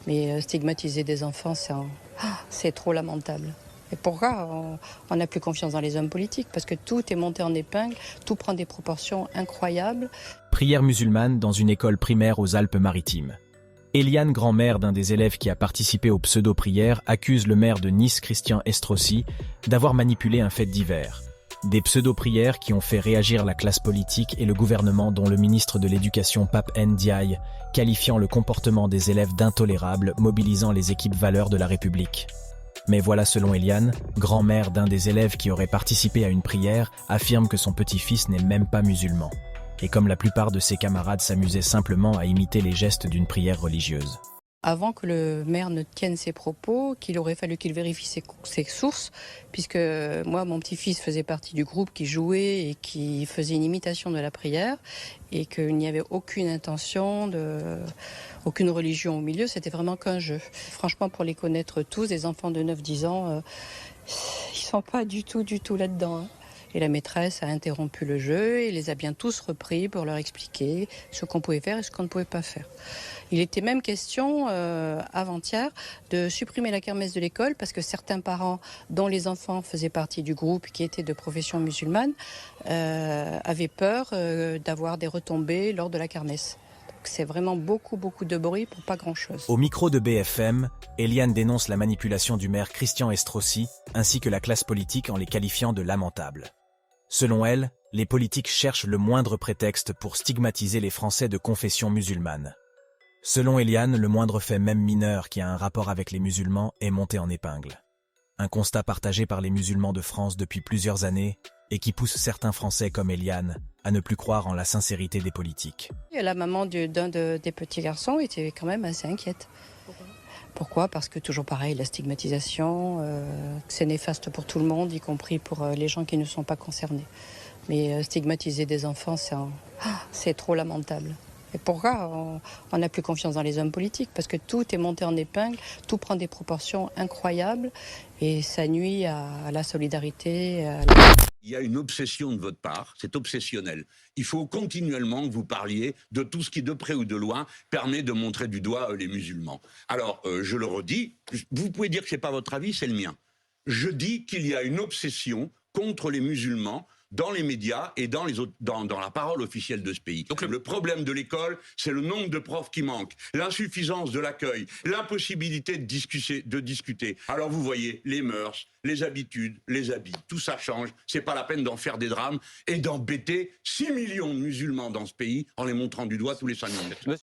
Mais stigmatiser des enfants, c'est trop lamentable. Et pourquoi on n'a plus confiance dans les hommes politiques? Parce que tout est monté en épingle, tout prend des proportions incroyables. Prière musulmane dans une école primaire aux Alpes-Maritimes. Eliane, grand-mère d'un des élèves qui a participé aux pseudo-prières, accuse le maire de Nice, Christian Estrosi, d'avoir manipulé un fait divers. Des pseudo-prières qui ont fait réagir la classe politique et le gouvernement, dont le ministre de l'Éducation Pape Ndiaye, qualifiant le comportement des élèves d'intolérable, mobilisant les équipes valeurs de la République. Mais voilà, selon Eliane, grand-mère d'un des élèves qui aurait participé à une prière, affirme que son petit-fils n'est même pas musulman. Et comme la plupart de ses camarades s'amusaient simplement à imiter les gestes d'une prière religieuse. Avant que le maire ne tienne ses propos, qu'il aurait fallu qu'il vérifie ses sources, puisque moi, mon petit-fils faisait partie du groupe qui jouait et qui faisait une imitation de la prière, et qu'il n'y avait aucune intention, aucune religion au milieu, c'était vraiment qu'un jeu. Franchement, pour les connaître tous, des enfants de 9-10 ans, ils sont pas du tout là-dedans, hein. Et la maîtresse a interrompu le jeu et les a bien tous repris pour leur expliquer ce qu'on pouvait faire et ce qu'on ne pouvait pas faire. Il était même question, avant-hier, de supprimer la kermesse de l'école parce que certains parents, dont les enfants faisaient partie du groupe qui était de profession musulmane, avaient peur d'avoir des retombées lors de la kermesse. C'est vraiment beaucoup de bruit pour pas grand-chose. Au micro de BFM, Eliane dénonce la manipulation du maire Christian Estrosi ainsi que la classe politique en les qualifiant de lamentables. Selon elle, les politiques cherchent le moindre prétexte pour stigmatiser les Français de confession musulmane. Selon Eliane, le moindre fait même mineur qui a un rapport avec les musulmans est monté en épingle. Un constat partagé par les musulmans de France depuis plusieurs années et qui pousse certains Français comme Eliane à ne plus croire en la sincérité des politiques. Et la maman d'un des petits garçons était quand même assez inquiète. Pourquoi? Parce que toujours pareil, la stigmatisation, c'est néfaste pour tout le monde, y compris pour les gens qui ne sont pas concernés. Mais stigmatiser des enfants, c'est trop lamentable. Et pourquoi on n'a plus confiance dans les hommes politiques? Parce que tout est monté en épingle, tout prend des proportions incroyables et ça nuit à la solidarité. Il y a une obsession de votre part, c'est obsessionnel. Il faut continuellement que vous parliez de tout ce qui, de près ou de loin, permet de montrer du doigt les musulmans. Alors, je le redis, vous pouvez dire que ce n'est pas votre avis, c'est le mien. Je dis qu'il y a une obsession contre les musulmans dans les médias et dans la parole officielle de ce pays. Donc le problème de l'école, c'est le nombre de profs qui manquent, l'insuffisance de l'accueil, l'impossibilité de discuter. Alors vous voyez, les mœurs, les habitudes, les habits, tout ça change. C'est pas la peine d'en faire des drames et d'embêter 6 millions de musulmans dans ce pays en les montrant du doigt tous les 5 minutes.